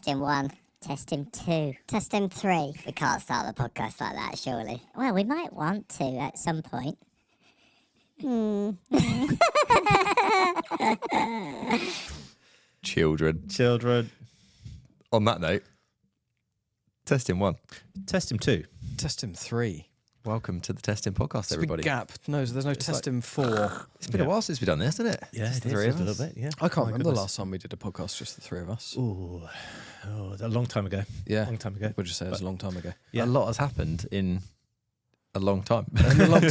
Testing 1, testing 2, testing 3. We can't start the podcast like that, surely. Well, we might want to at some point. Children. On that note, testing 1. Testing 2. Testing 3. Welcome to the testing podcast, It's a everybody. big gap. No, there's no testing 4. It's been a while since we've done this, hasn't it? Yeah, Just it the is three of a us. little bit. Yeah, I can't My remember the goodness. last time we did a podcast, just the three of us. Ooh, a long time ago. Yeah. long time ago. Would you say it was a long time ago? Yeah. A lot has happened in a long time. A lot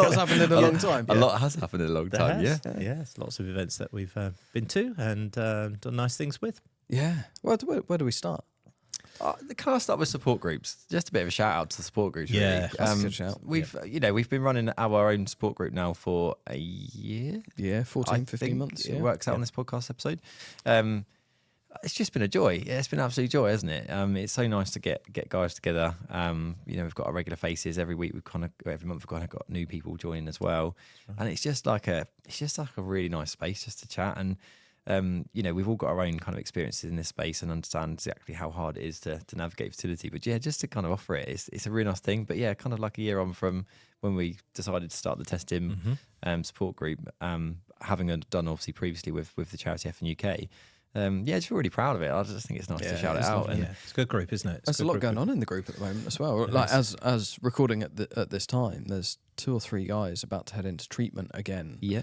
has happened in a long time. A lot has happened in a long There time, has. yeah. Yes, lots of events that we've been to and done nice things with. Yeah. Where do we start? Can I start with support groups? Just a bit of a shout out to the support groups. Really. Yeah, that's a good shout. We've been running our own support group now for a year. Yeah, 14, I 15 think months. It Yeah. works out on this podcast episode. It's just been a joy. It's been an absolute joy, hasn't it? It's so nice to get guys together. We've got our regular faces every week. Every month we've kind of got new people joining as well, and it's just like a really nice space just to chat. And we've all got our own kind of experiences in this space and understand exactly how hard it is to navigate fertility. But yeah, just to kind of offer it, it's a really nice thing. But yeah, kind of like a year on from when we decided to start the testing support group, having done obviously previously with the charity F in UK. Just really proud of it. I just think it's nice to shout it out. Yeah, it's a good group, isn't it? There's a lot going on in the group at the moment as well. Like as recording at this time, there's 2 or 3 guys about to head into treatment again. Yeah.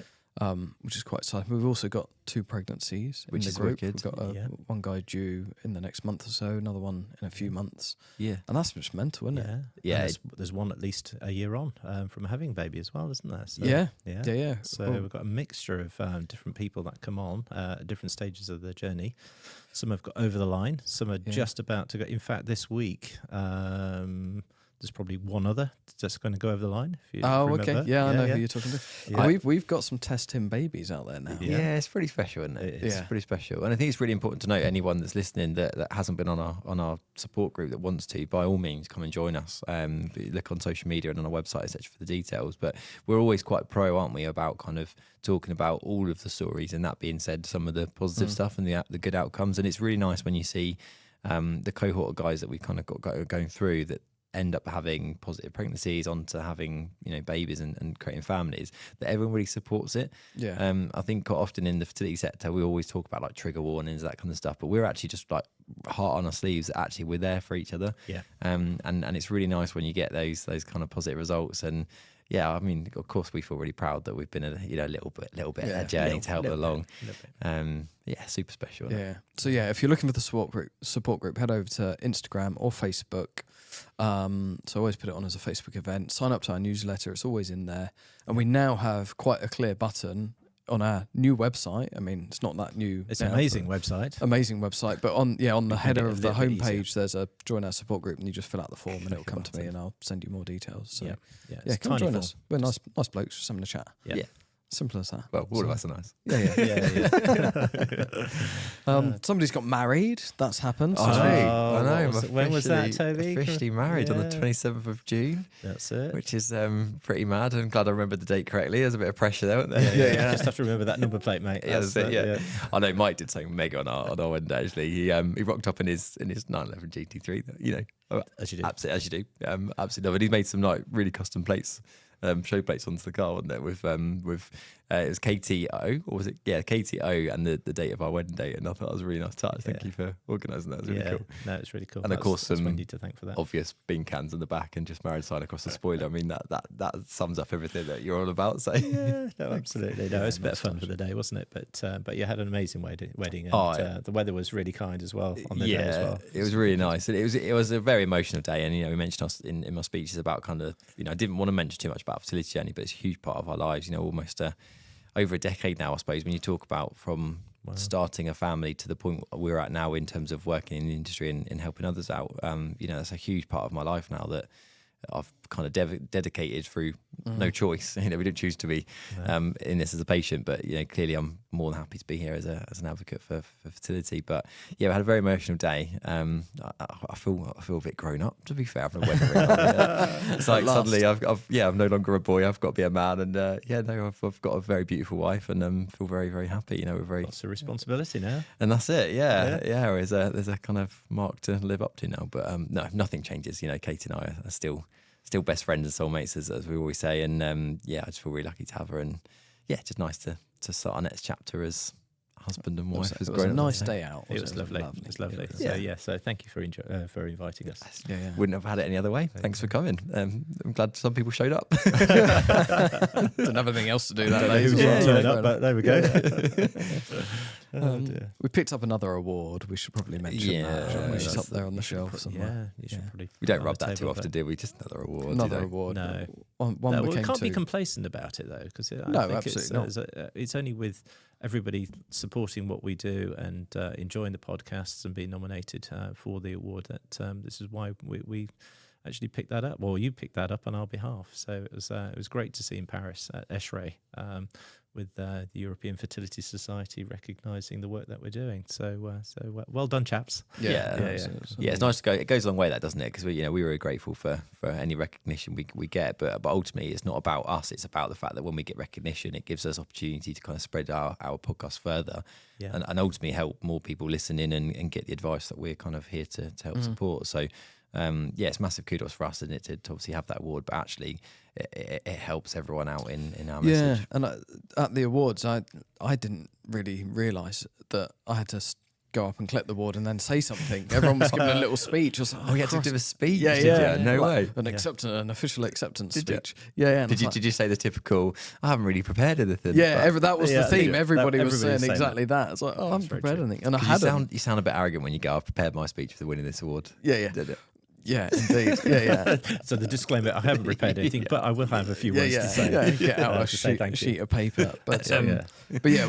Which is quite exciting. We've also got 2 pregnancies in the group. wicked. We've got one guy due in the next month or so, another one in a few months. Yeah. And that's just mental, isn't it? Yeah. And there's one at least a year on from having a baby as well, isn't there? So, Yeah. yeah. So Cool. we've got a mixture of different people that come on at different stages of their journey. Some have got over the line. Some are just about to go. In fact, this week, there's probably one other that's going to go over the line. If you okay. remember. Yeah, I know who you're talking to. Yeah. We've got some testhim babies out there now. Yeah, it's pretty special, isn't it? It's pretty special. And I think it's really important to note anyone that's listening that hasn't been on our support group that wants to, by all means, come and join us. Look on social media and on our website, etc. for the details. But we're always quite pro, aren't we, about kind of talking about all of the stories, and that being said, some of the positive stuff and the good outcomes. And it's really nice when you see the cohort of guys that we kind of got going through that end up having positive pregnancies, onto having babies and creating families, that everyone really supports it. I think quite often in the fertility sector we always talk about like trigger warnings, that kind of stuff, but we're actually just like heart on our sleeves that actually we're there for each other. And it's really nice when you get those kind of positive results. And yeah, I mean, of course we feel really proud that we've been a little bit of a journey to help it along. Super special. Yeah. So yeah, if you're looking for the support group, head over to Instagram or Facebook. So I always put it on as a Facebook event. Sign up to our newsletter. It's always in there. And we now have quite a clear button on our new website. I mean, it's not that new. It's an amazing website. Amazing website. But on the header get a of the little bit homepage, there's a join our support group, and you just fill out the form and it'll come to me and I'll send you more details. So It's come and tiny join us. We're nice blokes, just having a chat. Yeah. Simple as that. Well, all of us are nice. Somebody's got married. That's happened. I know. When was that, Toby? Officially married on the 27th of June. That's it. Which is pretty mad. I'm glad I remembered the date correctly. There's a bit of pressure there, wasn't there? Yeah. Just have to remember that number plate, mate. That's it, yeah. I know Mike did something mega on our wedding day, actually. He rocked up in his 911 GT3, As you do. Absolutely, as you do. Absolutely love it. He made some like really custom plates. Show plates onto the car, wasn't it? With it was KTO, or was it? Yeah, KTO, and the date of our wedding date. And I thought that was a really nice touch. Thank you for organising that. It was really cool. No, it's really cool. And of course, that's Wendy to thank for that. Obvious bean cans in the back and just married sign across the spoiler. I mean, that sums up everything that you're all about. So yeah, no, absolutely. No, it was a bit of fun for the day, wasn't it? But you had an amazing wedding, and the weather was really kind as well on the day as well. It was really nice. And it was a very emotional day. And we mentioned us in my speeches about kind of I didn't want to mention too much about fertility journey, but it's a huge part of our lives. Almost over a decade now, I suppose. When you talk about from starting a family to the point we're at now in terms of working in the industry and helping others out, that's a huge part of my life now that I've kind of dedicated through no choice. We don't choose to be in this as a patient, but clearly I'm more than happy to be here as an advocate for fertility. But yeah, I had a very emotional day. I feel a bit grown up, to be fair. I've not it's like suddenly I'm no longer a boy. I've got to be a man, and I've got a very beautiful wife, and feel very, very happy. We're very lots of responsibility now, and that's it. Yeah. There's a kind of mark to live up to now, but no, nothing changes. Katie and I are still best friends and soulmates, as we always say. And I just feel really lucky to have her, and just nice to start our next chapter as husband and wife. It was a nice day out. It was lovely. It was lovely. So thank you for inviting us. Wouldn't have had it any other way. Thanks for coming. I'm glad some people showed up. Didn't have anything else to do that day. Turned up, but there we go. We picked up another award. We should probably mention that. It's up there on the shelf somewhere. You should probably. We don't rub that too often, do we? Just another award. Another award. No. One we can't be complacent about it, though, because it's only with everybody supporting what we do and enjoying the podcasts and being nominated for the award that this is why we actually picked that up. Well, you picked that up on our behalf. So it was great to see in Paris at Eshrei with the European Fertility Society recognising the work that we're doing. So well done, chaps. It's nice to go. It goes a long way, that, doesn't it? Because we were grateful for any recognition we get, but ultimately it's not about us. It's about the fact that when we get recognition, it gives us opportunity to kind of spread our podcast further, and ultimately help more people listen in and get the advice that we're kind of here to help support. So. It's massive kudos for us, isn't it, to obviously have that award, but actually it helps everyone out in our message. And at the awards, I didn't really realise that I had to go up and collect the award and then say something. Everyone was giving a little speech. I was like, you had to give a speech? No way. An official acceptance speech. Did you say the typical, I haven't really prepared anything? That was the theme. Everybody was saying exactly that. It's like, I haven't prepared anything. And you sound a bit arrogant when you go, I've prepared my speech for winning this award. Did it? Yeah, indeed. So the disclaimer: I haven't prepared anything, but I will have a few words to say. Get out a sheet of paper. But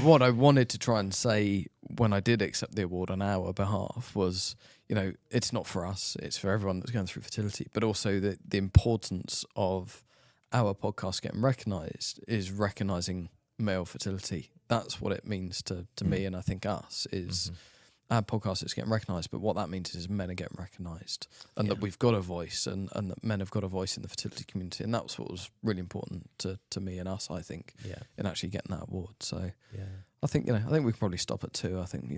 what I wanted to try and say when I did accept the award on our behalf was, it's not for us; it's for everyone that's going through fertility. But also the importance of our podcast getting recognised is recognising male fertility. That's what it means to me, and I think us is. Our podcast is getting recognised, but what that means is men are getting recognised, and that we've got a voice, and that men have got a voice in the fertility community, and that's what was really important to me and us, I think, in actually getting that award. So I think we can probably stop at 2. I think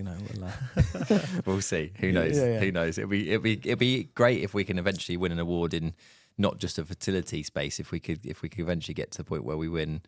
we'll see. Who knows? Who knows? It'd be great if we can eventually win an award in not just a fertility space. If we could eventually get to the point where we win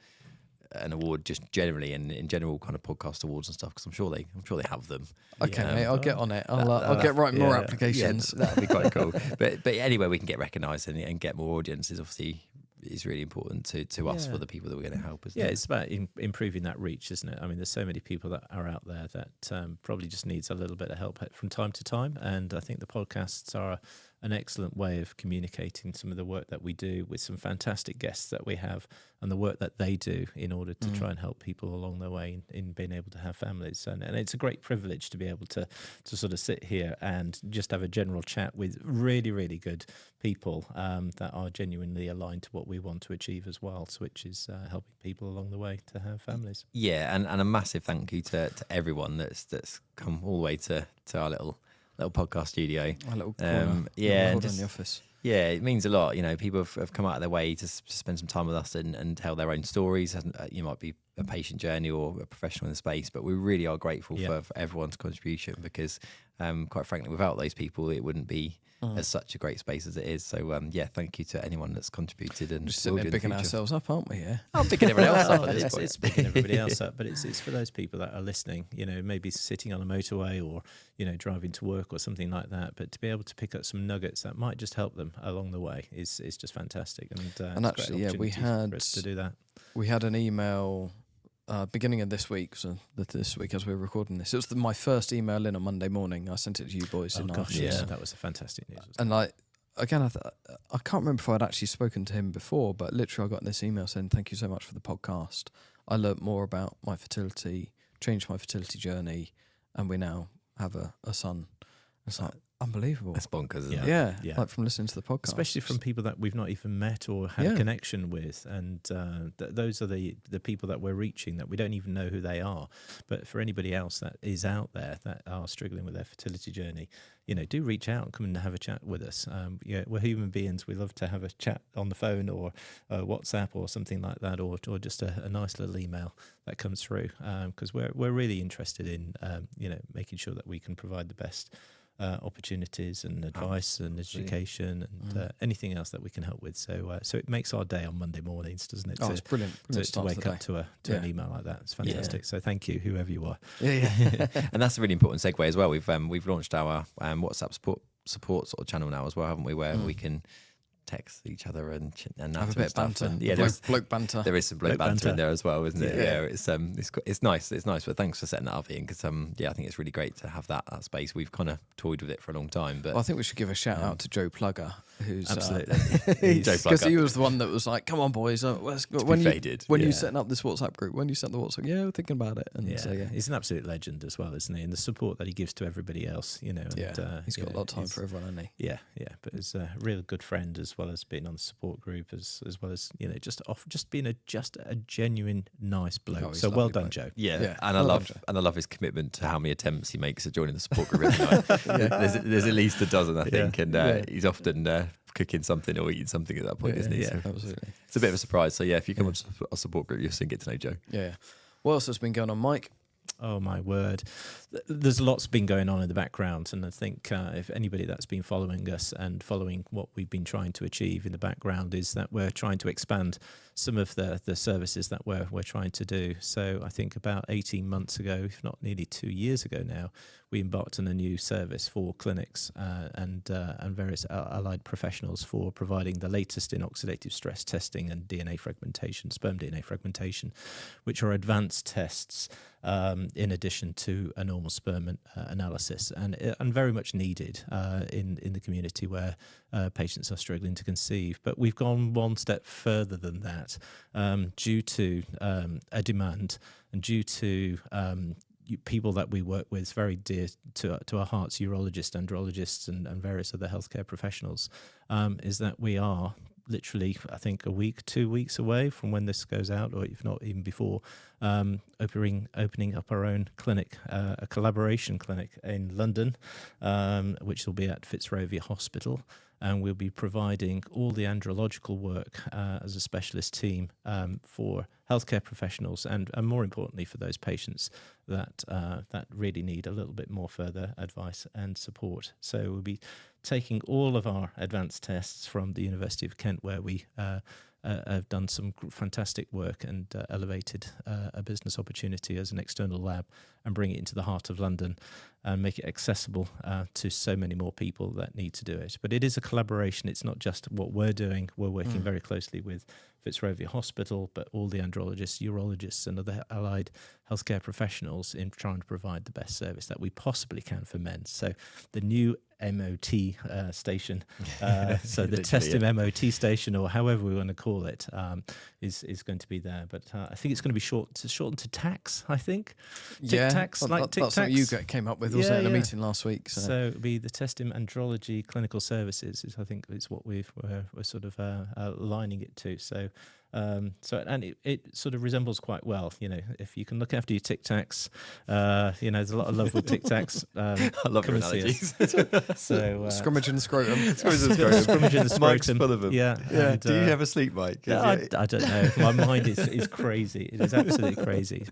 an award just generally and in general kind of podcast awards and stuff, because I'm sure they have them. Okay, mate, I'll get on it. I'll get writing more applications. That'd be quite cool. But anyway, we can get recognised and get more audiences. Obviously, is really important to us for the people that we're going to help. It's about improving that reach, isn't it? I mean, there's so many people that are out there that probably just needs a little bit of help from time to time, and I think the podcasts are an excellent way of communicating some of the work that we do with some fantastic guests that we have and the work that they do in order to try and help people along their way in being able to have families. And it's a great privilege to be able to sort of sit here and just have a general chat with really, really good people that are genuinely aligned to what we want to achieve as well, which is helping people along the way to have families. Yeah, and a massive thank you to everyone that's come all the way to our little podcast studio. A little corner. In the office. Yeah, it means a lot. People have come out of their way to spend some time with us and tell their own stories. You might be a patient journey or a professional in the space, but we really are grateful for everyone's contribution, because quite frankly, without those people, it wouldn't be as such a great space as it is. So thank you to anyone that's contributed. And just sitting there picking ourselves up, aren't we? Yeah, I'm picking everybody else up at this point. It's picking everybody else up, but it's for those people that are listening. Maybe sitting on a motorway or driving to work or something like that. But to be able to pick up some nuggets that might just help them along the way is just fantastic. And actually, we had for us to do that. We had an email. Beginning of this week, so this week as we were recording this, it was my first email in on Monday morning. I sent it to you boys. That was a fantastic news. And I can't remember if I'd actually spoken to him before, but literally I got this email saying, "Thank you so much for the podcast. I learnt more about my fertility, changed my fertility journey, and we now have a son." It's like, unbelievable. That's bonkers, isn't it? Yeah, like from listening to the podcast. Especially from people that we've not even met or had a connection with. And those are the people that we're reaching that we don't even know who they are. But for anybody else that is out there that are struggling with their fertility journey, do reach out and come and have a chat with us. We're human beings. We love to have a chat on the phone or WhatsApp or something like that, or just a nice little email that comes through, because we're really interested in making sure that we can provide the best opportunities and advice and education and anything else that we can help with. So it makes our day on Monday mornings, doesn't it? It's brilliant. To wake up to an email like that. It's fantastic. Yeah. So thank you, whoever you are. Yeah. And that's a really important segue as well. We've launched our WhatsApp support sort of channel now as well, haven't we? Where we can text each other and have a bit of banter. And, bloke banter. There is some bloke banter in there as well, isn't it? Yeah. It's nice. It's nice. But thanks for setting that up, Ian, because I think it's really great to have that space. We've kind of toyed with it for a long time, but I think we should give a shout out to Joe Plugger, who's absolutely because he was the one that was like, "Come on, boys, when you setting up this WhatsApp group, when you set the WhatsApp, we're thinking about it." And he's an absolute legend as well, isn't he? And the support that he gives to everybody else, he's got a lot of time for everyone, hasn't he? Yeah. But he's a really good friend, as well as being on the support group, as well as just being a genuine nice bloke. So well done, Joe. Yeah. And I love his commitment to how many attempts he makes at joining the support group every night. There's at least a dozen, I think, and he's often cooking something or eating something at that point, isn't he? Yeah, so absolutely. It's a bit of a surprise. So if you come on a support group, you'll soon get to know Joe. Yeah. What else has been going on, Mike? Oh, my word. There's lots been going on in the background, and I think if anybody that's been following us and following what we've been trying to achieve in the background is that we're trying to expand some of the services that we're trying to do. So I think about 18 months ago, if not nearly 2 years ago now, we embarked on a new service for clinics and various allied professionals for providing the latest in oxidative stress testing and DNA fragmentation, sperm DNA fragmentation, which are advanced tests in addition to a normal sperm analysis, and very much needed in the community where patients are struggling to conceive. But we've gone one step further than that due to a demand and due to people that we work with very dear to our hearts, urologists, andrologists, and various other healthcare professionals, is that we are literally, I think, 2 weeks away from when this goes out, or if not even before, opening up our own clinic, a collaboration clinic in London, which will be at Fitzrovia Hospital. And we'll be providing all the andrological work as a specialist team for healthcare professionals and more importantly for those patients that really need a little bit more further advice and support. So we'll be taking all of our advanced tests from the University of Kent, where we have done some fantastic work and elevated a business opportunity as an external lab, and bring it into the heart of London and make it accessible to so many more people that need to do it. But it is a collaboration. It's not just what we're doing. We're working very closely with Fitzrovia Hospital, but all the andrologists, urologists, and other allied healthcare professionals in trying to provide the best service that we possibly can for men. So the new MOT station, so the testhim MOT station, or however we want to call it, is going to be there. But I think it's going to be shortened to TAX, I think. That's what you came up with, wasn't it, in a meeting last week. So it'll be the testhim andrology clinical services, I think is what we're sort of aligning it to. So it sort of resembles quite well, if you can look after your Tic Tacs, there's a lot of love with Tic Tacs. I love your analogies. So scrummage in the scrotum. Scrummage in the scrotum. Mike's full of them. Yeah. And, do you ever sleep, Mike? I don't know. My mind is crazy. It is absolutely crazy.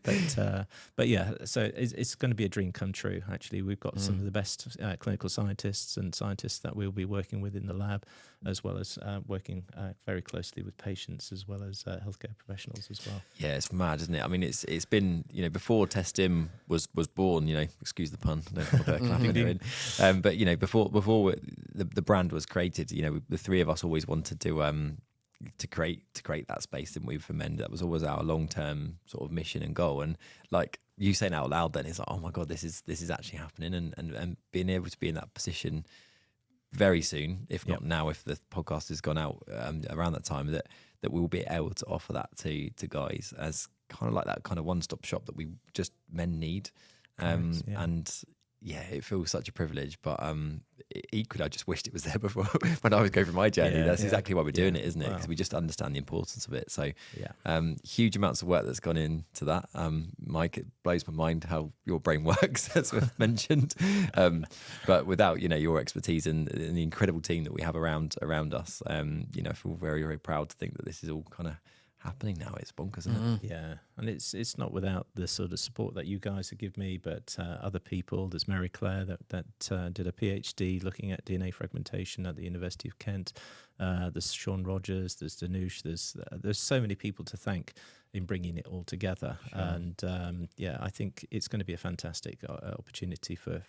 But yeah, so it's going to be a dream come true. Actually, we've got some of the best clinical scientists and scientists that we'll be working with in the lab, as well as working very closely with patients, as well as healthcare professionals as well. Yeah, it's mad, isn't it? I mean, it's been, before testhim was born, excuse the pun, I don't know clapping in. But before the brand was created, the three of us always wanted to create that space, didn't we, for men? That was always our long-term sort of mission and goal. And like you saying out loud, then it's like, oh my god, this is actually happening, and being able to be in that position very soon, if not now, if the podcast has gone out around that time, that we'll be able to offer that to guys as kind of like that kind of one-stop shop that we just men need. And yeah, it feels such a privilege, but equally, I just wished it was there before when I was going through my journey. That's exactly why we're doing it, isn't it? Because we just understand the importance of it. So, huge amounts of work that's gone into that. Mike, it blows my mind how your brain works, as we've mentioned. But without your expertise and the incredible team that we have around us, I feel very, very proud to think that this is all kind of happening now. It's bonkers, isn't it? Yeah, and it's not without the sort of support that you guys have given me, but other people. There's Mary Claire that did a PhD looking at DNA fragmentation at the University of Kent. There's Sean Rogers. There's Danush. There's so many people to thank in bringing it all together. Sure. And I think it's going to be a fantastic opportunity for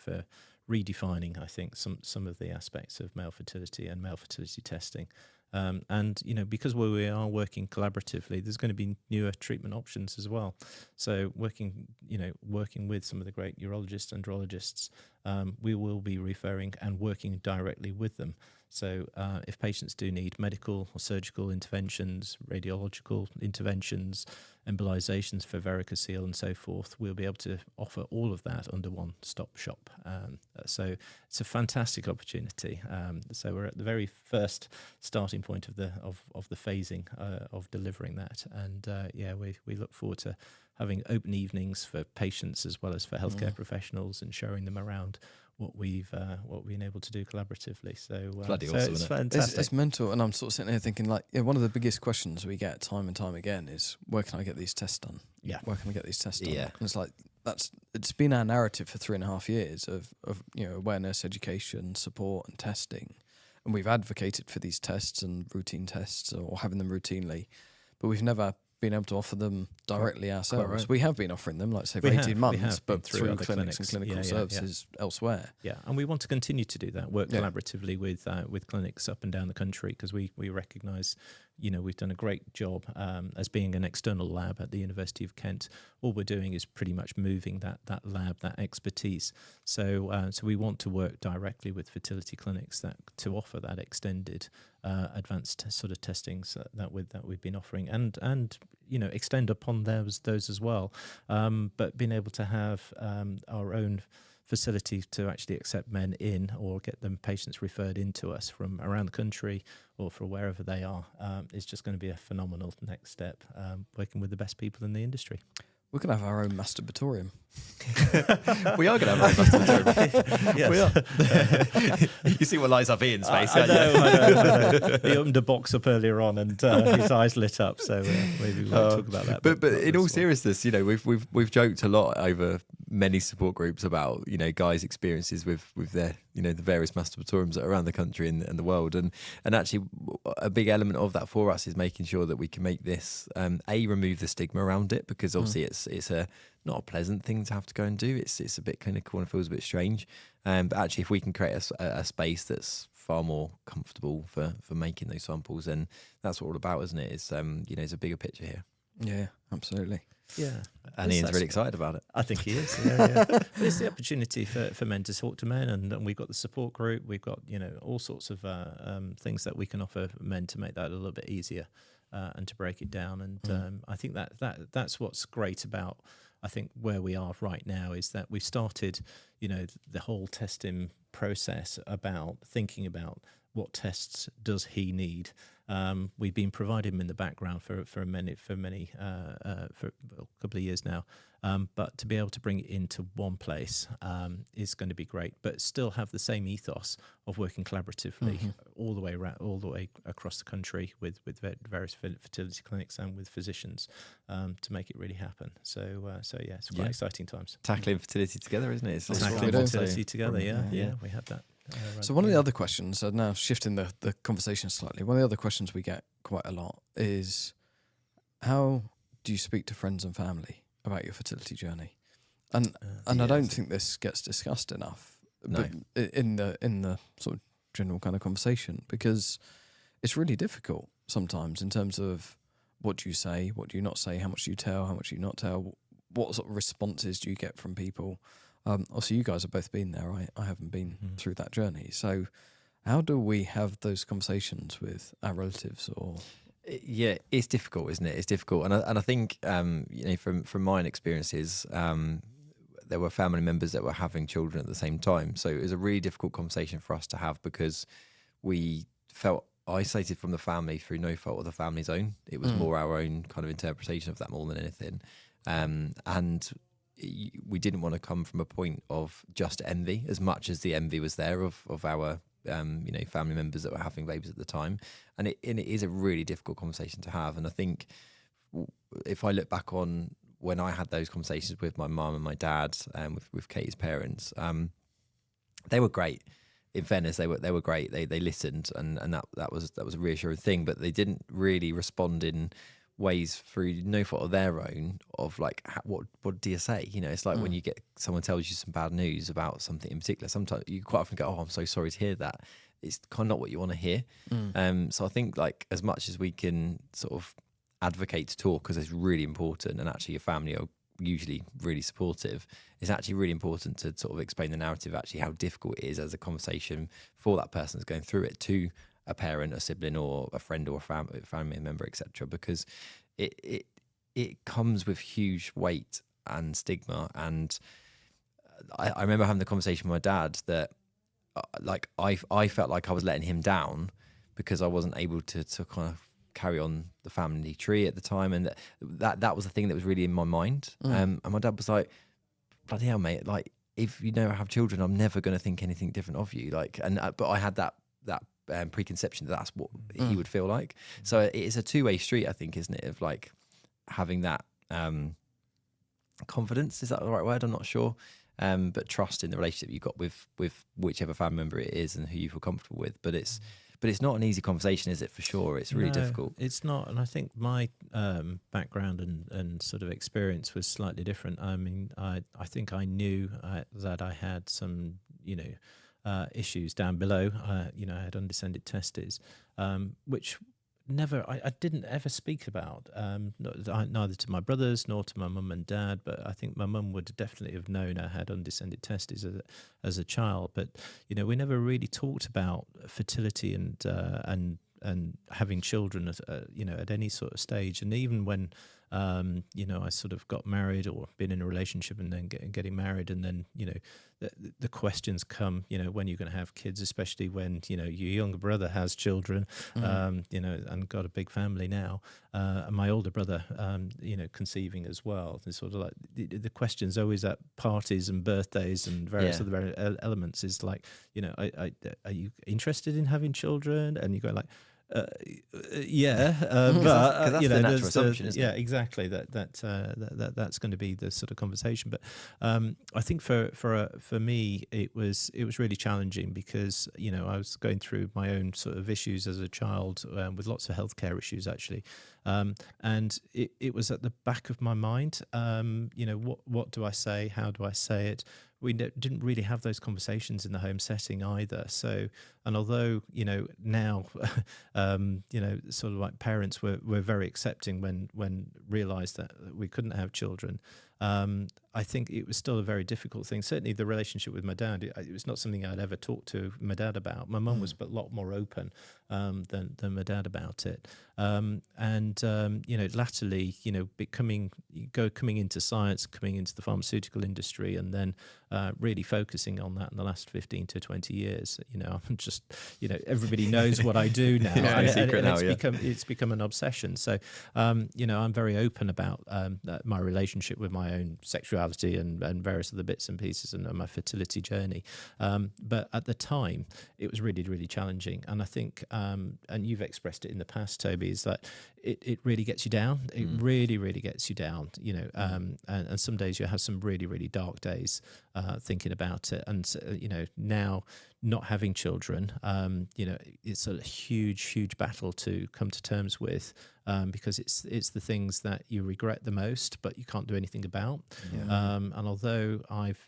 redefining, I think, some of the aspects of male fertility and male fertility testing. And because we are working collaboratively, there's going to be newer treatment options as well. So working with some of the great urologists, andrologists, we will be referring and working directly with them. So if patients do need medical or surgical interventions, radiological interventions, embolizations for varicocele and so forth, we'll be able to offer all of that under one-stop shop. So it's a fantastic opportunity. So we're at the very first starting point of the phasing of delivering that, and we look forward to having open evenings for patients as well as for healthcare professionals and showing them around what we've been able to do collaboratively. So, bloody awesome, it's isn't it? fantastic. It's mental, and I'm sort of sitting here thinking, like, one of the biggest questions we get time and time again is, where can I get these tests done? Yeah, where can I get these tests done? Yeah, and it's like it's been our narrative for 3.5 years of awareness, education, support, and testing, and we've advocated for these tests and routine tests or having them routinely, but we've never been able to offer them directly ourselves. Right. We have been offering them, like say, for 18 months, but through clinics and clinical services elsewhere. Yeah, and we want to continue to do that, work collaboratively with clinics up and down the country, because we recognise, we've done a great job as being an external lab at the University of Kent. All we're doing is pretty much moving that lab, that expertise. So we want to work directly with fertility clinics to offer that extended advanced sort of testings that we've been offering, and extend upon those as well. But being able to have our own facility to actually accept men in or get them patients referred into us from around the country or for wherever they are is just going to be a phenomenal next step, working with the best people in the industry. We're going to have our own masturbatorium. We are going to have our own masturbatorium. Yes. We are. You can see what lies up Ian's face. I know. He opened a box up earlier on and his eyes lit up. So maybe we'll talk about that. But in all seriousness, we've joked a lot over many support groups about guys' experiences with their the various masturbatoriums that are around the country and the world, and actually a big element of that for us is making sure that we can make this remove the stigma around it, because obviously it's a not a pleasant thing to have to go and do. It's a bit clinical and feels a bit strange. But actually, if we can create a space that's far more comfortable for making those samples, then that's what we're all about, isn't it? It's there's a bigger picture here. Yeah, absolutely. Yeah, and Ian's really excited about it. I think he is. Yeah. But it's the opportunity for men to talk to men, and we've got the support group. We've got all sorts of things that we can offer men to make that a little bit easier and to break it down. And I think that's what's great about, I think, where we are right now, is that we've started the whole testing process about thinking about what tests does he need. We've been providing him in the background for a couple of years now, but to be able to bring it into one place is going to be great. But still have the same ethos of working collaboratively all the way around, all the way across the country with various fertility clinics and with physicians to make it really happen. So it's quite exciting times. Tackling fertility together, isn't it? Tackling fertility together. Yeah, we have that. So one of the other questions, now shifting the conversation slightly, one of the other questions we get quite a lot is, how do you speak to friends and family about your fertility journey? And I don't think this gets discussed enough, but in the sort of general kind of conversation, because it's really difficult sometimes in terms of what do you say, what do you not say, how much do you tell, how much do you not tell, what sort of responses do you get from people? Obviously, you guys have both been there. I haven't been through that journey. So how do we have those conversations with our relatives? Or yeah, it's difficult, isn't it? It's difficult. And I think, from mine experiences, there were family members that were having children at the same time. So it was a really difficult conversation for us to have because we felt isolated from the family through no fault of the family's own. It was more our own kind of interpretation of that more than anything. And we didn't want to come from a point of just envy as much as the envy was there of our family members that were having babies at the time. And it is a really difficult conversation to have. And I think if I look back on when I had those conversations with my mum and my dad and with Katie's parents, they were great. In fairness, they were great. They listened, and that was a reassuring thing. But they didn't really respond in ways through no fault of their own of like, what do you say? You know, it's like when you get someone tells you some bad news about something in particular. Sometimes you quite often go, "Oh, I'm so sorry to hear that." It's kind of not what you want to hear. So I think like as much as we can sort of advocate to talk, because it's really important, and actually your family are usually really supportive, it's actually really important to sort of explain the narrative, actually how difficult it is as a conversation for that person who's going through it to a parent, a sibling, or a friend, or a family member, etc. Because it comes with huge weight and stigma. And I remember having the conversation with my dad that like I felt like I was letting him down because I wasn't able to kind of carry on the family tree at the time, and that was the thing that was really in my mind. And my dad was like, "Bloody hell, mate! Like, if you never have children, I'm never going to think anything different of you." Like, but I had that preconception that that's what he would feel like. So it is a two-way street, I think, isn't it? Of like having that confidence. Is that the right word? I'm not sure. But trust in the relationship you've got with whichever family member it is and who you feel comfortable with. But it's not an easy conversation, is it? For sure, it's really difficult. It's not, and I think my background and sort of experience was slightly different. I mean, I think I knew that I had some, issues down below. I had undescended testes, which I didn't ever speak about, neither to my brothers nor to my mum and dad. But I think my mum would definitely have known I had undescended testes as a child. But we never really talked about fertility and having children at any sort of stage. And even when I sort of got married or been in a relationship and then getting married, and then the questions come, when you're going to have kids, especially when your younger brother has children, and got a big family now, and my older brother, conceiving as well. It's sort of like the questions always at parties and birthdays and various other elements is like, are you interested in having children? And you go like, yeah, but that's the natural assumption, isn't it? Exactly. That's going to be the sort of conversation. But I think for me, it was really challenging because I was going through my own sort of issues as a child with lots of healthcare issues actually, and it was at the back of my mind. What do I say? How do I say it? We didn't really have those conversations in the home setting either. So, and although, now, sort of like parents were very accepting when realised that we couldn't have children, I think it was still a very difficult thing. Certainly the relationship with my dad, it was not something I'd ever talked to my dad about. My mum was a lot more open than my dad about it. Latterly, coming into science, coming into the pharmaceutical industry, and then really focusing on that in the last 15 to 20 years. I'm just, everybody knows what I do now. It's become an obsession. So, I'm very open about my relationship with my own sexuality and various other bits and pieces and my fertility journey. But at the time, it was really, really challenging. And I think, and you've expressed it in the past, Toby, is that it really gets you down. It really, really gets you down, and some days you have some really, really dark days thinking about it. And, now not having children, it's a huge, huge battle to come to terms with, because it's the things that you regret the most, but you can't do anything about. And although I've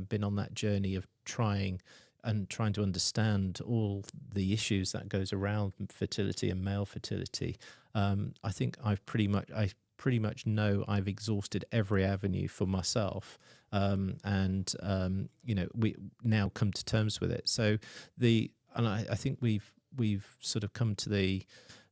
been on that journey of trying to understand all the issues that goes around fertility and male fertility, I think I pretty much know I've exhausted every avenue for myself, we now come to terms with it. So I think we've sort of come to the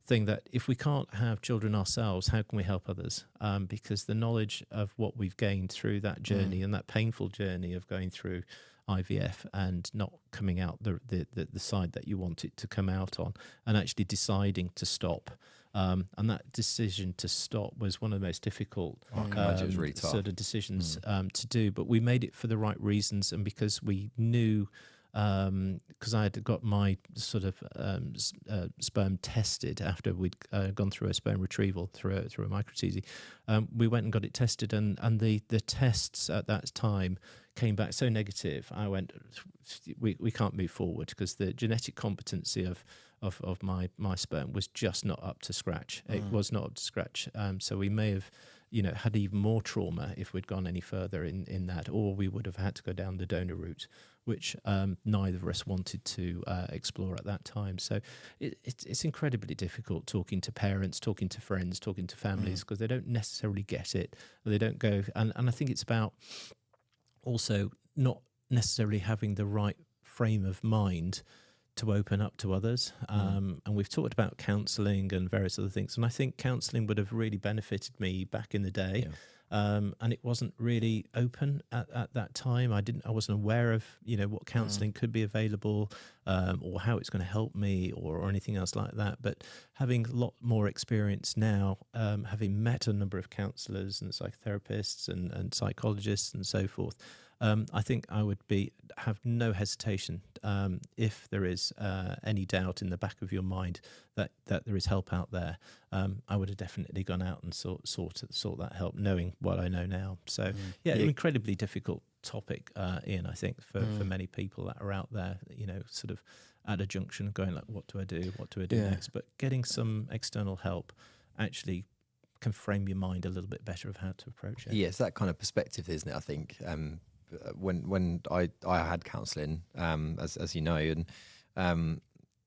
thing that if we can't have children ourselves, how can we help others? Because the knowledge of what we've gained through that journey and that painful journey of going through IVF and not coming out the side that you want it to come out on, and actually deciding to stop. And that decision to stop was one of the most difficult it was really tough. sort of decisions to do. But we made it for the right reasons, and because we knew, because I had got my sort of sperm tested after we'd gone through a sperm retrieval through a microTZ. We went and got it tested, and the tests at that time came back so negative. I went, we can't move forward, because the genetic competency of my sperm was just not up to scratch. It was not up to scratch. So we may have, had even more trauma if we'd gone any further in that, or we would have had to go down the donor route, which neither of us wanted to explore at that time. So it's incredibly difficult talking to parents, talking to friends, talking to families, because they don't necessarily get it. They don't go, and I think it's about also not necessarily having the right frame of mind to open up to others. And we've talked about counselling and various other things, and I think counselling would have really benefited me back in the day. And it wasn't really open at that time. I wasn't aware of what counselling could be available, or how it's going to help me, or anything else like that. But having a lot more experience now, having met a number of counsellors and psychotherapists and psychologists and so forth, I think I would have no hesitation, if there is any doubt in the back of your mind that there is help out there. I would have definitely gone out and sought that help, knowing what I know now. So an incredibly difficult topic, Ian, I think, for many people that are out there, sort of at a junction going like, what do I do next? But getting some external help actually can frame your mind a little bit better of how to approach it. Yes, that kind of perspective, isn't it? I think when I had counselling, as you know, and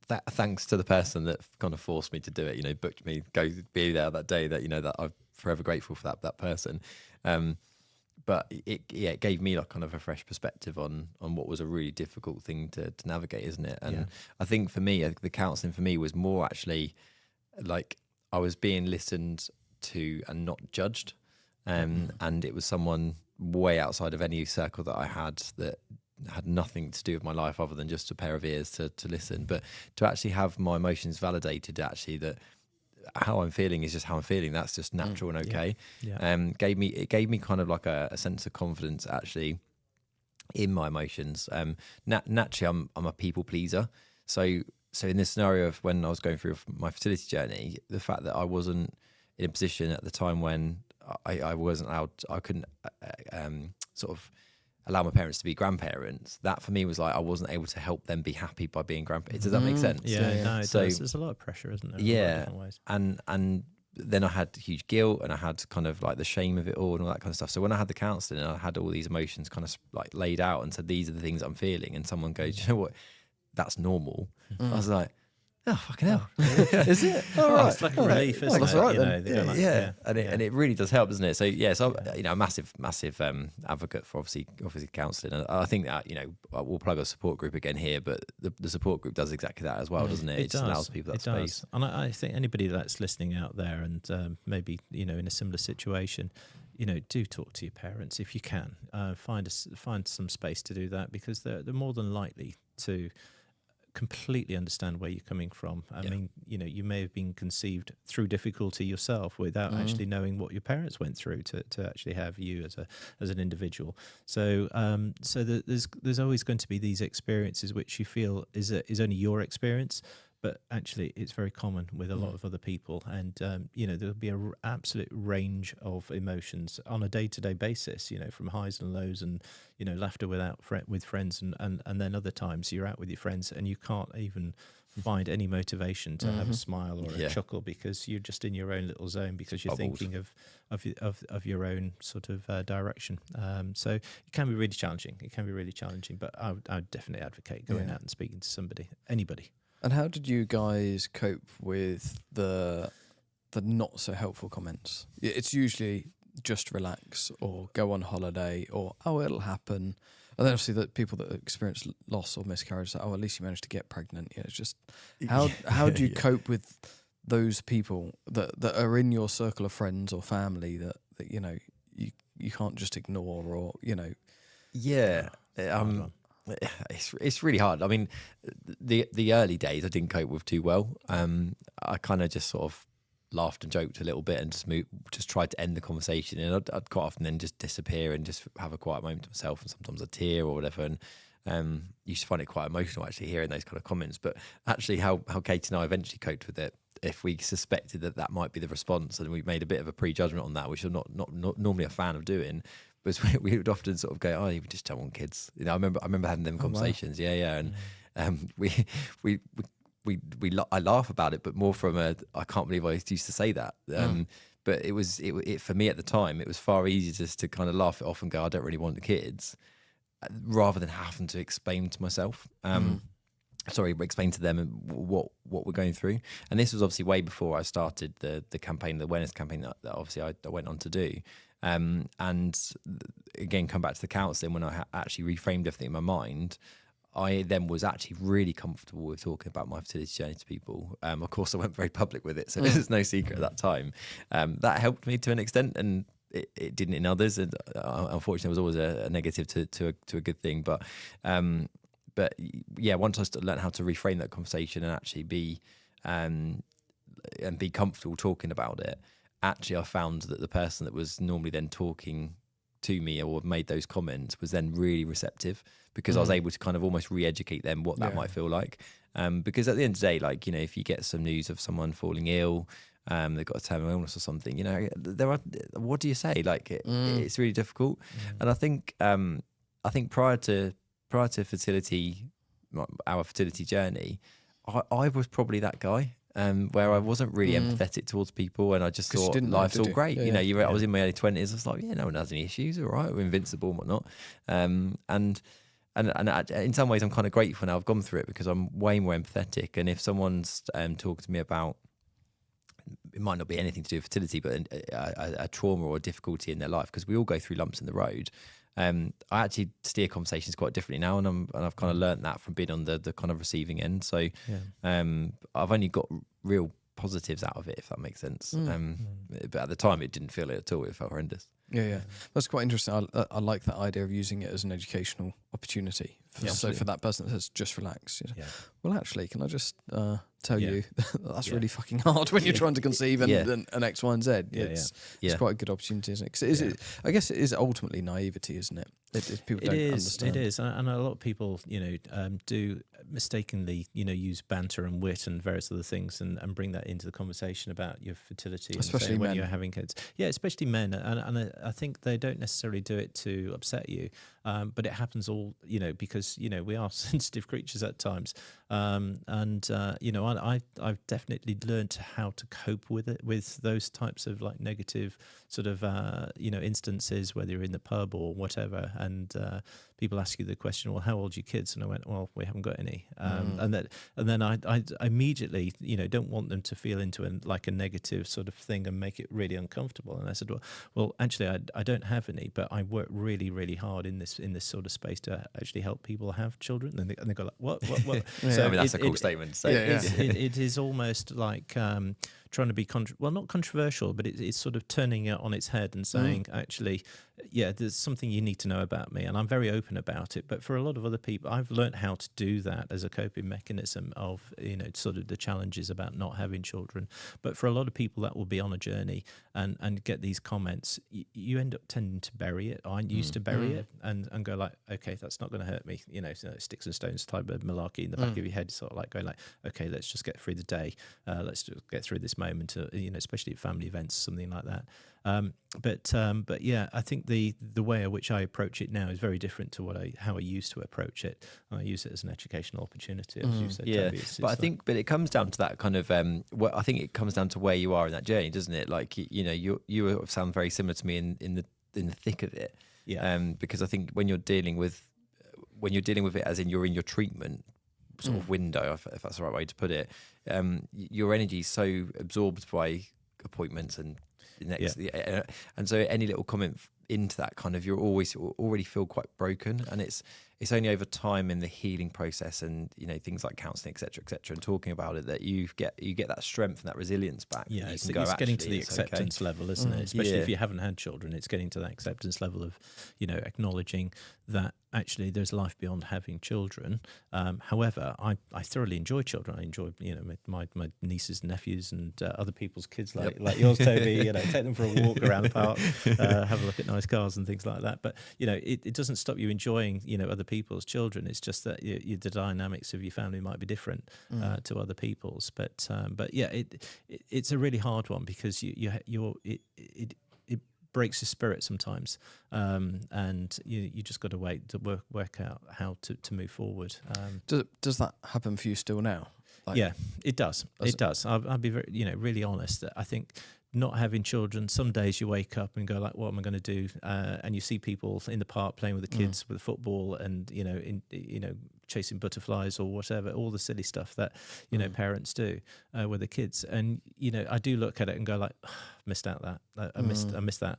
that thanks to the person that kind of forced me to do it, booked me, go be there that day, that I'm forever grateful for that person. But it gave me like kind of a fresh perspective on what was a really difficult thing to navigate, isn't it? And I think for me, the counselling for me was more actually like I was being listened to and not judged. And it was someone way outside of any circle that I had that had nothing to do with my life other than just a pair of ears to listen. But to actually have my emotions validated, actually, that how I'm feeling is just how I'm feeling. That's just natural and okay. It gave me kind of like a sense of confidence actually in my emotions. Naturally, I'm a people pleaser. So in this scenario of when I was going through my fertility journey, the fact that I wasn't in a position at the time when I wasn't allowed, I couldn't sort of allow my parents to be grandparents. That for me was like I wasn't able to help them be happy by being grandparents. Does that make sense? No, it does. There's a lot of pressure, isn't there? Yeah, in ways. And then I had huge guilt, and I had kind of like the shame of it all and all that kind of stuff. So when I had the counselling, I had all these emotions kind of like laid out and said, these are the things I'm feeling. And someone goes, you know what? That's normal. I was like, oh, fucking hell. Is it? All right. It's like a relief, isn't that's it? Right, Yeah. And it really does help, doesn't it? So, so a massive advocate for obviously counselling. And I think that, we'll plug a support group again here, but the support group does exactly that as well, doesn't it? It does. Allows people that space. And I think anybody that's listening out there and maybe, in a similar situation, do talk to your parents if you can. Find some space to do that, because they're more than likely to completely understand where you're coming from. I mean, you may have been conceived through difficulty yourself without actually knowing what your parents went through to actually have you as an individual. So there's always going to be these experiences which you feel is only your experience, but actually it's very common with a lot of other people. And there'll be an absolute range of emotions on a day-to-day basis, from highs and lows, and laughter with friends, and then other times you're out with your friends and you can't even find any motivation to have a smile or a chuckle, because you're just in your own little zone, because you're thinking of your own sort of direction. So it can be really challenging. But I would definitely advocate going out and speaking to anybody. And how did you guys cope with the not so helpful comments? It's usually just relax or go on holiday or, oh, it'll happen. And then obviously the people that experience loss or miscarriage say, oh, at least you managed to get pregnant. It's just how do you cope with those people that are in your circle of friends or family that you know you can't just ignore, or you know. Yeah, it's really hard. I mean, the early days I didn't cope with too well. I kind of just sort of laughed and joked a little bit and just tried to end the conversation, and I'd quite often then just disappear and just have a quiet moment to myself, and sometimes a tear or whatever. And used to find it quite emotional actually hearing those kind of comments. But actually, how Katie and I eventually coped with it, if we suspected that might be the response, and we made a bit of a prejudgment on that, which I'm not normally a fan of doing, was we would often sort of go, "Oh, you just don't want kids." You know, I remember having them conversations. Wow. Yeah, and I laugh about it, but more from I can't believe I used to say that. But it for me at the time, it was far easier just to kind of laugh it off and go, "I don't really want the kids," rather than having to explain to myself. Explain to them what we're going through. And this was obviously way before I started the campaign, the awareness campaign that obviously I went on to do. And again, come back to the counselling, when I actually reframed everything in my mind, I then was actually really comfortable with talking about my fertility journey to people. Of course, I went very public with it, so there's no secret at that time. That helped me to an extent, and it didn't in others. And unfortunately, it was always a negative to a good thing. But yeah, once I learned how to reframe that conversation and actually be comfortable talking about it, actually I found that the person that was normally then talking to me or made those comments was then really receptive, because I was able to kind of almost re-educate them what that might feel like. Because at the end of the day, like, you know, if you get some news of someone falling ill, they've got a terminal illness or something, you know, what do you say? Like it's really difficult. And I think prior to fertility, our fertility journey, I was probably that guy. Where I wasn't really empathetic towards people, and I just thought life's all great. Yeah, you know, I was in my early 20s. I was like, yeah, no one has any issues. All right, we're invincible and whatnot. And in some ways, I'm kind of grateful now I've gone through it, because I'm way more empathetic. And if someone's talking to me about, it might not be anything to do with fertility, but a trauma or a difficulty in their life, because we all go through lumps in the road. I actually steer conversations quite differently now, and I've kind of learnt that from being on the kind of receiving end. So I've only got real positives out of it, if that makes sense. But at the time, it didn't feel it at all. It felt horrendous. Yeah. That's quite interesting. I like that idea of using it as an educational opportunity. So for that person that says, just relax. You know, well, actually, can I just tell you that's really fucking hard when you're trying to conceive and X, Y, and Z. It's quite a good opportunity, isn't it? 'Cause I guess it is ultimately naivety, isn't it? People don't understand. It is, and a lot of people, you know, do mistakenly, you know, use banter and wit and various other things, and bring that into the conversation about your fertility, especially when you're having kids. Yeah, especially men, and I think they don't necessarily do it to upset you, but it happens all, you know, because, you know, we are sensitive creatures at times, you know, I've definitely learned how to cope with it, with those types of like negative sort of you know, instances, whether you're in the pub or whatever, and people ask you the question, well, how old are your kids? And I went, well, we haven't got any. And then I immediately, you know, don't want them to feel into a negative sort of thing and make it really uncomfortable. And I said, well, actually, I don't have any, but I work really, really hard in this sort of space to actually help people have children. And they go like, what? So I mean, that's a cool statement. So it is almost like trying to be not controversial, but it's sort of turning it on its head and saying, actually, yeah, there's something you need to know about me, and I'm very open about it. But for a lot of other people, I've learned how to do that as a coping mechanism of, you know, sort of the challenges about not having children. But for a lot of people that will be on a journey and get these comments, you end up tending to bury it. I used to bury it and go like, okay, that's not going to hurt me, you know, sticks and stones type of malarkey in the back of your head, sort of like going like, okay, let's just get through the day, let's just get through this moment, you know, especially at family events, something like that. But yeah, I think the way in which I approach it now is very different to how I used to approach it. I use it as an educational opportunity, as you said, Toby. But it comes down to that kind of I think it comes down to where you are in that journey, doesn't it? Like, you know, you sound very similar to me in the thick of it. Because I think when you're dealing with it, as in you're in your treatment sort of window, if that's the right way to put it, your energy is so absorbed by appointments and and so any little comment into that kind of, you're always already feel quite broken, and it's it's only over time in the healing process and things like counselling, etc., and talking about it that you get that strength and that resilience back. Yeah, it's getting to the acceptance level, isn't it? Especially if you haven't had children, it's getting to that acceptance level of acknowledging that actually there's life beyond having children. However, I thoroughly enjoy children. I enjoy my nieces and nephews and other people's kids like yours, Toby. Take them for a walk around the park, have a look at nice cars and things like that. But it doesn't stop you enjoying other people's children. It's just that the dynamics of your family might be different to other people's. But yeah, it's a really hard one because it breaks your spirit sometimes, and you just got to wait to work out how to move forward. Does that happen for you still now? Yeah, it does. It does. I'll be very, really honest. That I think not having children, some days you wake up and go like, what am I going to do? And you see people in the park playing with the kids with football and chasing butterflies or whatever, all the silly stuff that parents do with the kids. And I do look at it and go like, missed out that. I missed that.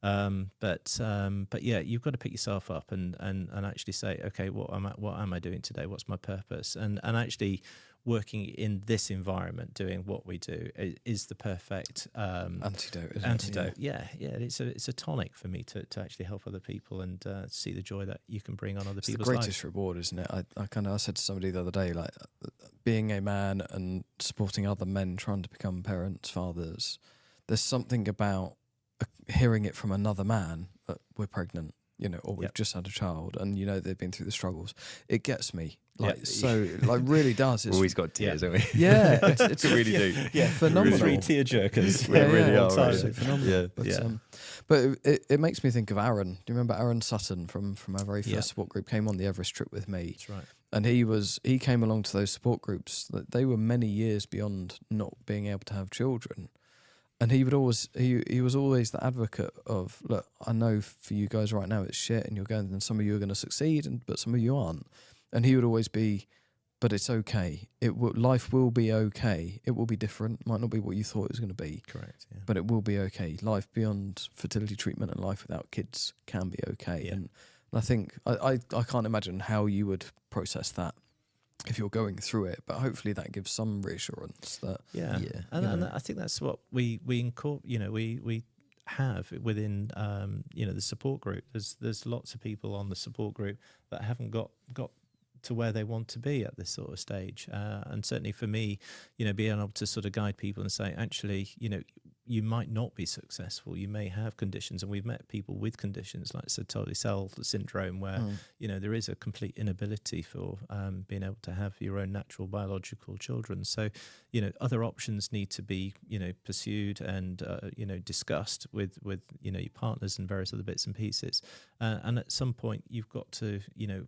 But yeah, you've got to pick yourself up and actually say, okay, what am I doing today? What's my purpose? And actually working in this environment, doing what we do is the perfect antidote. Yeah. It's a tonic for me to actually help other people and see the joy that you can bring on other people's lives. It's the greatest reward, isn't it? I said to somebody the other day, like, being a man and supporting other men trying to become parents, fathers. There's something about hearing it from another man that we're pregnant, or we've just had a child, and they've been through the struggles. It gets me. Really does. We've always got tears, haven't we? Yeah, it's really do. Yeah, phenomenal. 3 tear jerkers. We really are. Absolutely phenomenal. Yeah. But it makes me think of Aaron. Do you remember Aaron Sutton from our very first support group? Came on the Everest trip with me. That's right. And he came along to those support groups. They were many years beyond not being able to have children. And he was always the advocate of, look, I know for you guys right now it's shit and and some of you are going to succeed, but some of you aren't. And he would always be, but it's okay. Life will be okay. It will be different. Might not be what you thought it was going to be. Correct. Yeah. But it will be okay. Life beyond fertility treatment and life without kids can be okay. Yeah. And I think I can't imagine how you would process that if you're going through it, but hopefully that gives some reassurance that and I think that's what we have within the support group. There's lots of people on the support group that haven't got to where they want to be at this sort of stage, and certainly for me, being able to sort of guide people and say, actually, you might not be successful. You may have conditions, and we've met people with conditions like Sertoli cell syndrome, where there is a complete inability for being able to have your own natural biological children. So, other options need to be pursued and discussed with your partners and various other bits and pieces. And at some point, you've got to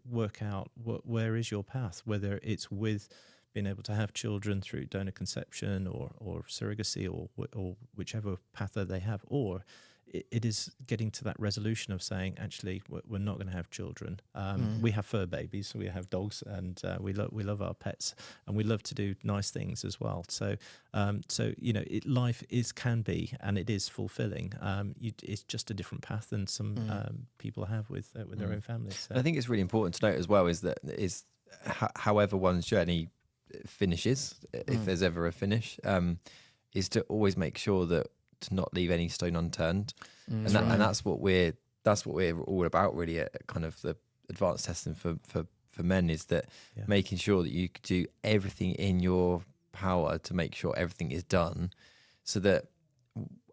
work out where is your path, whether it's with being able to have children through donor conception or surrogacy or whichever path that they have, or it is getting to that resolution of saying, actually, we're not going to have children. We have fur babies, so we have dogs, and we love our pets, and we love to do nice things as well. So life can be, and it is fulfilling. It's just a different path than some people have with their own families. So. I think it's really important to note as well is however one's journey finishes, if there's ever a finish, is to always make sure that to not leave any stone unturned, and that's what we're all about really at kind of the advanced testing for men, is that making sure that you do everything in your power to make sure everything is done, so that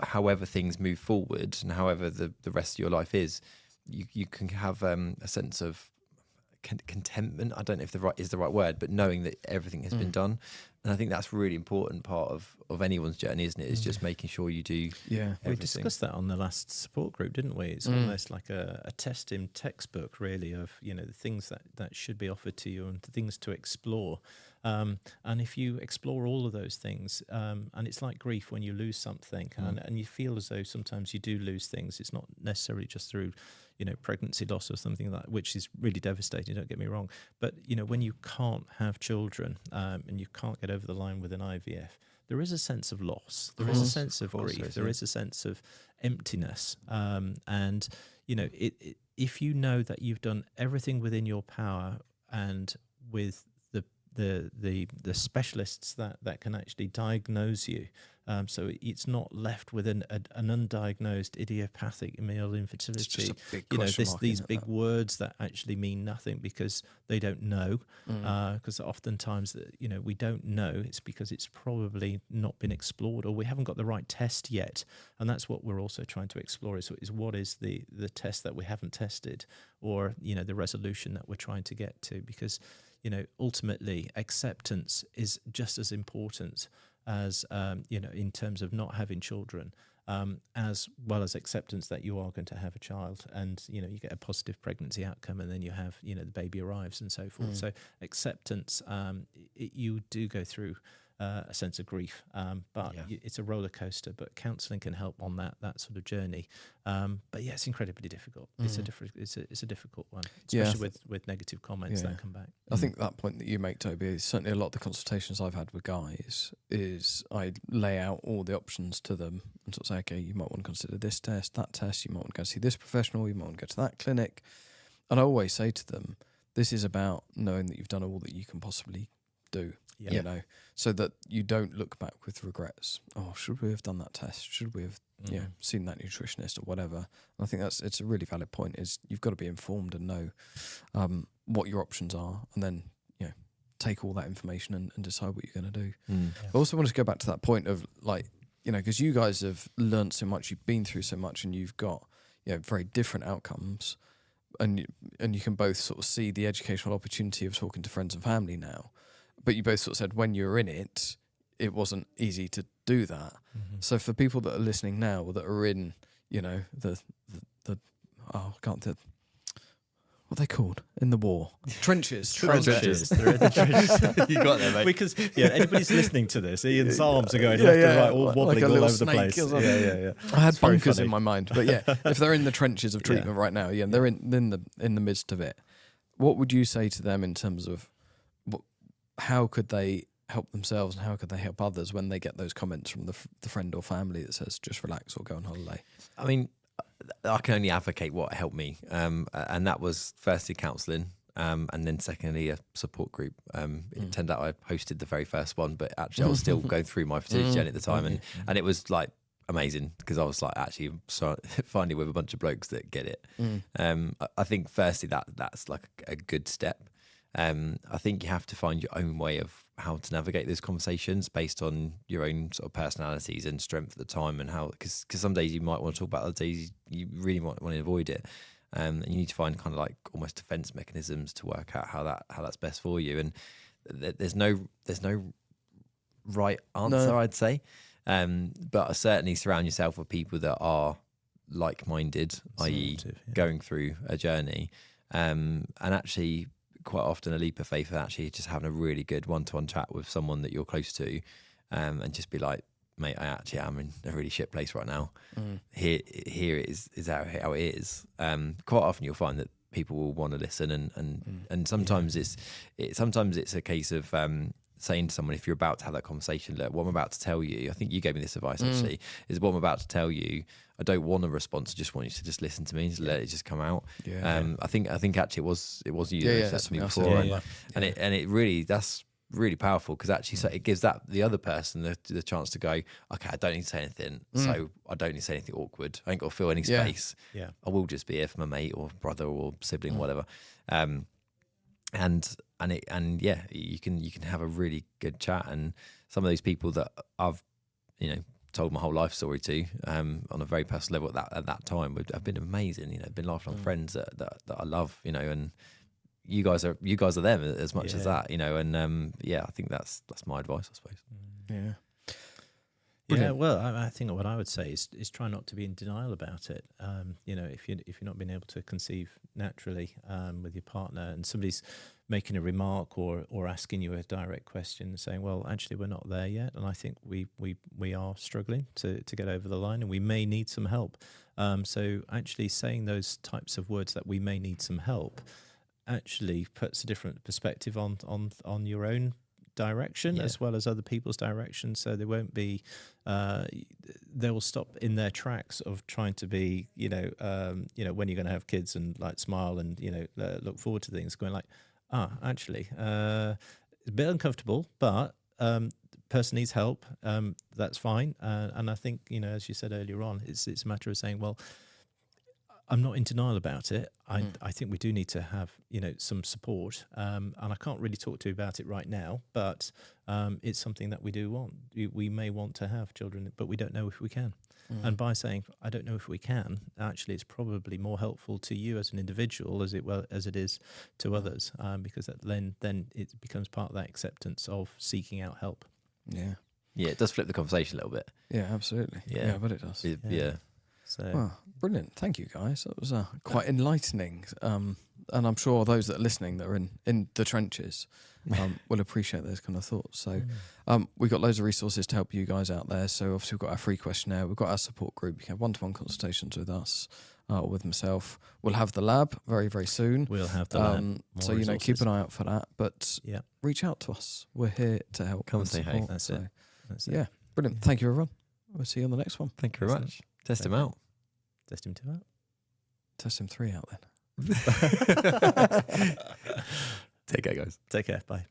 however things move forward and however the rest of your life is, you can have a sense of contentment. I don't know if the right word, but knowing that everything has been done. And I think that's a really important part of anyone's journey, isn't it? It's just making sure you do everything. We discussed that on the last support group, didn't we? It's almost like a testhim textbook, really, of the things that should be offered to you and the things to explore. And if you explore all of those things, and it's like grief when you lose something, and you feel as though sometimes you do lose things. It's not necessarily just through pregnancy loss or something like that, which is really devastating, don't get me wrong. But, when you can't have children and you can't get over the line with an IVF, there is a sense of loss. There is a sense of grief. There is a sense of emptiness. And, if you know that you've done everything within your power, and with the specialists that can actually diagnose you, so it's not left with an undiagnosed idiopathic male infertility. It's just a big you know, question mark, these isn't it, big that? words that actually mean nothing because they don't know. Because oftentimes, we don't know. It's because it's probably not been explored, or we haven't got the right test yet. And that's what we're also trying to explore: is what is the test that we haven't tested, or the resolution that we're trying to get to, because ultimately acceptance is just as important as in terms of not having children, as well as acceptance that you are going to have a child, and you get a positive pregnancy outcome, and then you have the baby arrives and so forth. So acceptance, you do go through a sense of grief, but it's a roller coaster. But counselling can help on that sort of journey. But yeah, it's incredibly difficult. It's a difficult one, especially with negative comments that come back. I think that point that you make, Toby, is certainly a lot of the consultations I've had with guys is I lay out all the options to them and sort of say, okay, you might want to consider this test, that test, you might want to go see this professional, you might want to go to that clinic. And I always say to them, this is about knowing that you've done all that you can possibly do. So that you don't look back with regrets. Oh, should we have done that test? Should we have seen that nutritionist or whatever? And I think it's a really valid point, is you've got to be informed and know what your options are, and then take all that information and decide what you're going to do. I also want to go back to that point of because you guys have learned so much, you've been through so much, and you've got very different outcomes, and you can both sort of see the educational opportunity of talking to friends and family now. But you both sort of said when you were in it, it wasn't easy to do that. So for people that are listening now, or that are in, what are they called in the war? Trenches. Trenches. They're in the trenches. You got there, mate. Because anybody's listening to this, Ian's arms are going left and right, all wobbling all over the place. Yeah. I had bunkers in my mind, but if they're in the trenches of treatment right now, they're in the midst of it. What would you say to them in terms of how could they help themselves, and how could they help others when they get those comments from the friend or family that says just relax or go on holiday? I mean, I can only advocate what helped me, and that was firstly counselling, and then secondly a support group. It turned out I hosted the very first one, but actually I was still going through my fertility journey at the time, and it was like amazing, because I was like actually finally with a bunch of blokes that get it. I think firstly that's like a good step. I think you have to find your own way of how to navigate those conversations based on your own sort of personalities and strength at the time, and how, because some days you might want to talk about, other days you really might want to avoid it, and you need to find kind of like almost defense mechanisms to work out how that's best for you. And there's no right answer, I'd say, but certainly surround yourself with people that are like-minded, i.e. going through a journey, and actually quite often a leap of faith and actually just having a really good one-to-one chat with someone that you're close to, and just be like, mate, I actually am in a really shit place right now. Here it is how it is. Quite often you'll find that people will want to listen, and sometimes it's a case of saying to someone, if you're about to have that conversation, look, what I'm about to tell you, I think you gave me this advice actually, is what I'm about to tell you, I don't want a response, I just want you to just listen to me and let it just come out. I think actually it was you that said to me before, and it really, that's really powerful, because actually so it gives that the other person the chance to go, okay, I don't need to say anything, so I don't need to say anything awkward, I ain't got to fill any space. I will just be here for my mate or brother or sibling or whatever. And you can have a really good chat. And some of those people that I've told my whole life story to, on a very personal level at that time, have been amazing. Been lifelong friends that I love. And you guys are them as much as that. And I think that's my advice, I suppose. Brilliant. Well, I think what I would say is try not to be in denial about it. If you're not being able to conceive naturally with your partner, and somebody's making a remark or asking you a direct question, saying, "Well, actually, we're not there yet," and I think we are struggling to get over the line, and we may need some help. So actually saying those types of words, that we may need some help, actually puts a different perspective on your own direction as well as other people's direction. So they won't be, they will stop in their tracks of trying to be, when you're going to have kids and like smile and, look forward to things, going like, actually, it's a bit uncomfortable, but person needs help. That's fine. And I think, as you said earlier on, it's a matter of saying, well, I'm not in denial about it. I think we do need to have, some support. And I can't really talk to you about it right now, but it's something that we do want. We may want to have children, but we don't know if we can. And by saying, I don't know if we can, actually it's probably more helpful to you as an individual as it is to others, because then it becomes part of that acceptance of seeking out help. Yeah. Yeah, it does flip the conversation a little bit. Yeah, absolutely. Yeah, but it does. Yeah. So well, brilliant. Thank you, guys. That was quite enlightening. And I'm sure those that are listening that are in the trenches will appreciate those kind of thoughts. So we've got loads of resources to help you guys out there. So obviously we've got our free questionnaire. We've got our support group. You can have one-to-one consultations with us or with myself. We'll have the lab very, very soon. We'll have the lab. So, resources. Keep an eye out for that. But reach out to us. We're here to help. Come and say hey. That's it. Yeah, brilliant. Thank you, everyone. We'll see you on the next one. Thank you very much. Test him out. Test him 2 out. Test him 3 out then. Take care, guys. Take care. Bye.